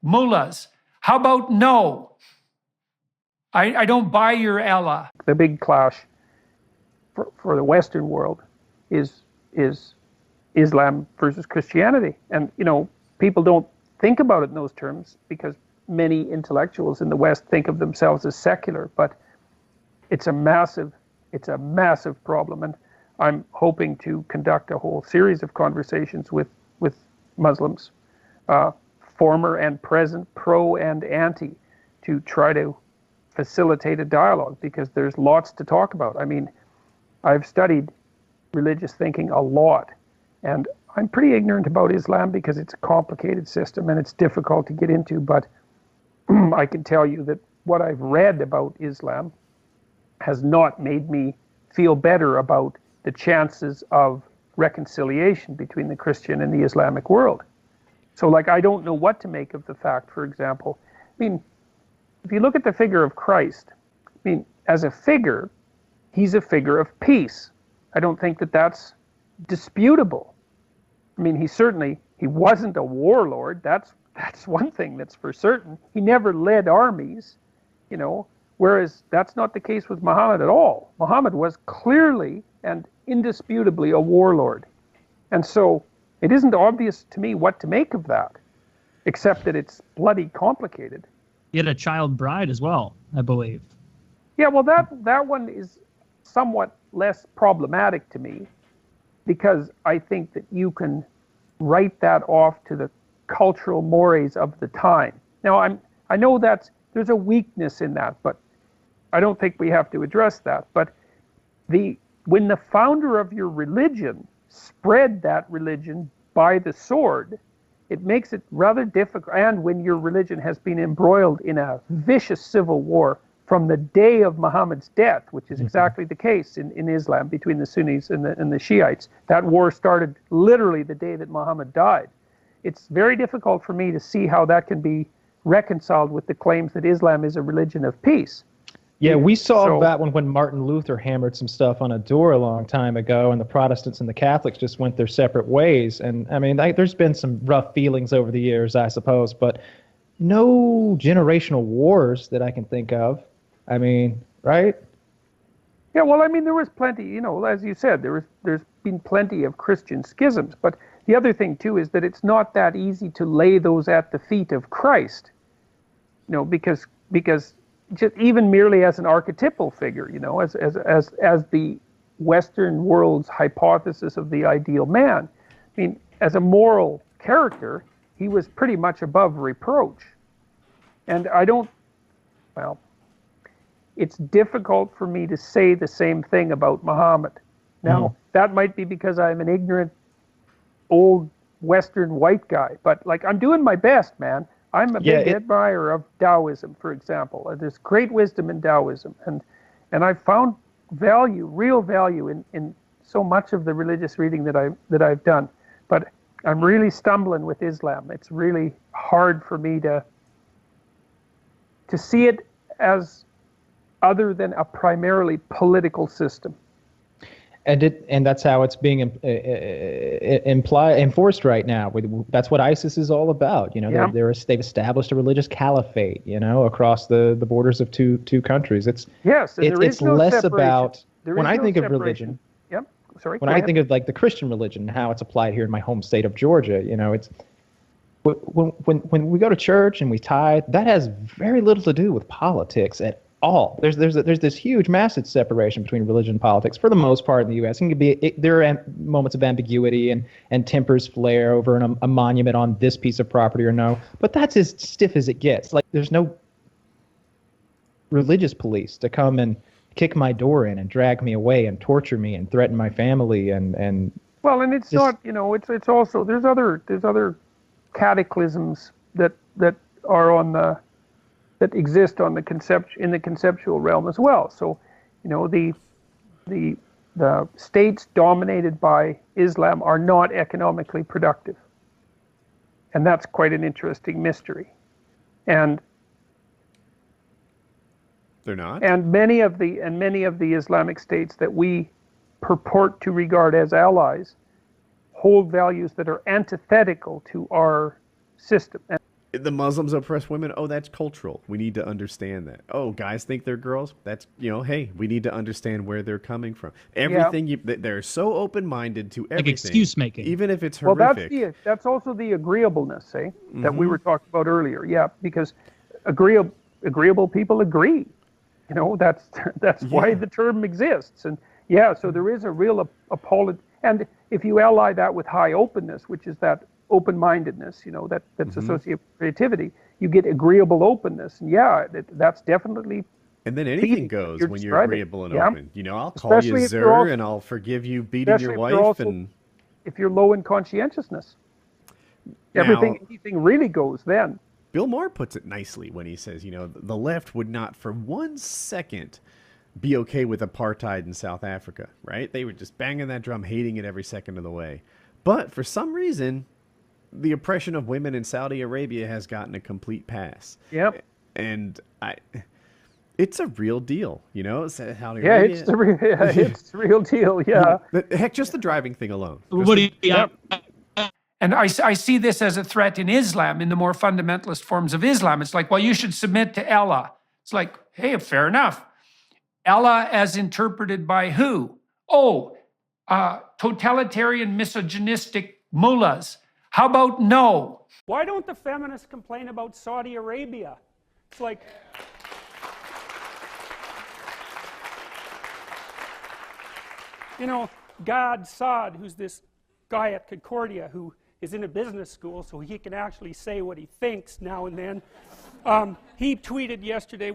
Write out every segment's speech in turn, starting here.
mullahs. How about no? I don't buy your Allah. The big clash for the Western world is Islam versus Christianity. And, you know, people don't think about it in those terms because many intellectuals in the West think of themselves as secular, but it's a massive problem. And I'm hoping to conduct a whole series of conversations with Muslims, former and present, pro and anti, to try to facilitate a dialogue, because there's lots to talk about. I mean, I've studied religious thinking a lot, and I'm pretty ignorant about Islam because it's a complicated system and it's difficult to get into, but I can tell you that what I've read about Islam has not made me feel better about the chances of reconciliation between the Christian and the Islamic world. So, like, I don't know what to make of the fact, for example, I mean, if you look at the figure of Christ, I mean, as a figure, he's a figure of peace. I don't think that that's disputable. I mean, he wasn't a warlord. That's one thing that's for certain. He never led armies, you know, whereas that's not the case with Muhammad at all. Muhammad was clearly and indisputably a warlord. And so it isn't obvious to me what to make of that, except that it's bloody complicated. He had a child bride as well, I believe. Yeah, well, that one is somewhat less problematic to me, because I think that you can write that off to the cultural mores of the time. Now, I know there's a weakness in that, but I don't think we have to address that. But when the founder of your religion spread that religion by the sword, it makes it rather difficult. And when your religion has been embroiled in a vicious civil war from the day of Muhammad's death, which is exactly the case in Islam between the Sunnis and the Shiites, that war started literally the day that Muhammad died. It's very difficult for me to see how that can be reconciled with the claims that Islam is a religion of peace. Yeah, we saw that one when Martin Luther hammered some stuff on a door a long time ago, and the Protestants and the Catholics just went their separate ways. And I mean, there's been some rough feelings over the years, I suppose, but no generational wars that I can think of. I mean, right? Yeah, well, I mean, there was plenty, you know, as you said, there's been plenty of Christian schisms. But the other thing, too, is that it's not that easy to lay those at the feet of Christ, you know, because just even merely as an archetypal figure, you know, as the Western world's hypothesis of the ideal man. I mean, as a moral character, he was pretty much above reproach. And it's difficult for me to say the same thing about Muhammad. Now, that might be because I'm an ignorant, old Western white guy, but, like, I'm doing my best, man. I'm a big admirer of Taoism, for example. There's great wisdom in Taoism, and I've found real value in so much of the religious reading that I've done. But I'm really stumbling with Islam. It's really hard for me to see it as other than a primarily political system. And that's how it's being enforced right now. That's what ISIS is all about. You know, they've established a religious caliphate, you know, across the borders of two countries. It's less about, when I think of religion. Yep. Sorry. When I think of, like, the Christian religion, how it's applied here in my home state of Georgia, you know, it's when we go to church and we tithe, that has very little to do with politics at all. There's this huge, massive separation between religion and politics for the most part in the U.S. There are moments of ambiguity and tempers flare over a monument on this piece of property or no, but that's as stiff as it gets. Like, there's no religious police to come and kick my door in and drag me away and torture me and threaten my family and well, and it's not, you know, it's also there's other cataclysms that are on the that exist on in the conceptual realm as well. So, you know, the states dominated by Islam are not economically productive, and that's quite an interesting mystery. And they're not. And many of the Islamic states that we purport to regard as allies hold values that are antithetical to our system. The Muslims oppress women. Oh, that's cultural. We need to understand that. Oh, guys think they're girls. That's, hey, we need to understand where they're coming from. Everything, they're so open-minded to everything. Like excuse making. Even if it's Well, horrific. that's also the agreeableness, that we were talking about earlier. Yeah, because agreeable people agree. That's why the term exists. And so there is a real apology. And if you ally that with high openness, which is that open-mindedness, that's associated with creativity, you get agreeable openness. And that's definitely. And then anything goes when you're agreeable and open. I'll call Especially you Zer, and I'll forgive you beating your wife. If you're low in conscientiousness, anything really goes then. Bill Maher puts it nicely when he says, the left would not for 1 second be okay with apartheid in South Africa, right? They were just banging that drum, hating it every second of the way. But for some reason, the oppression of women in Saudi Arabia has gotten a complete pass. Yep. And it's a real deal, Saudi Yeah, Arabia. it's the real deal. Yeah. Heck, just the driving thing alone. And I see this as a threat in Islam, in the more fundamentalist forms of Islam. It's like, well, you should submit to Allah. It's like, hey, fair enough. Allah as interpreted by who? Totalitarian, misogynistic mullahs. How about no? Why don't the feminists complain about Saudi Arabia? It's like, Gad Saad, who's this guy at Concordia who is in a business school, so he can actually say what he thinks now and then. He tweeted yesterday,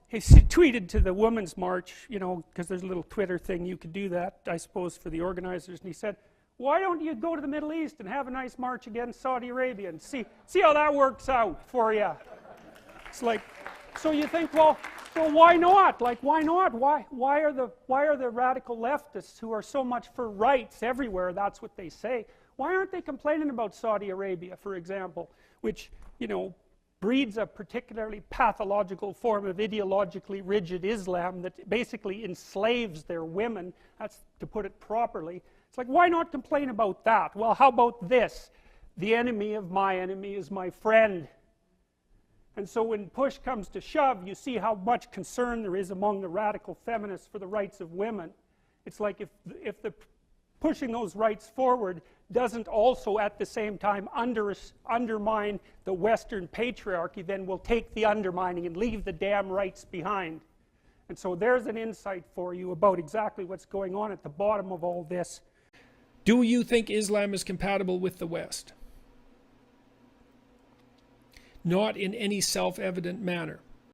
he tweeted to the Women's March, because there's a little Twitter thing, you could do that, I suppose, for the organizers, and he said, why don't you go to the Middle East and have a nice march against Saudi Arabia and see how that works out for you? It's like, so you think, well, why not? Like, why not? Why are the radical leftists who are so much for rights everywhere, that's what they say, why aren't they complaining about Saudi Arabia, for example, which, breeds a particularly pathological form of ideologically rigid Islam that basically enslaves their women, that's to put it properly. It's like, why not complain about that? Well, how about this? The enemy of my enemy is my friend. And so when push comes to shove, you see how much concern there is among the radical feminists for the rights of women. It's like if the pushing those rights forward doesn't also at the same time undermine the Western patriarchy, then we'll take the undermining and leave the damn rights behind. And so there's an insight for you about exactly what's going on at the bottom of all this. Do you think Islam is compatible with the West? Not in any self-evident manner.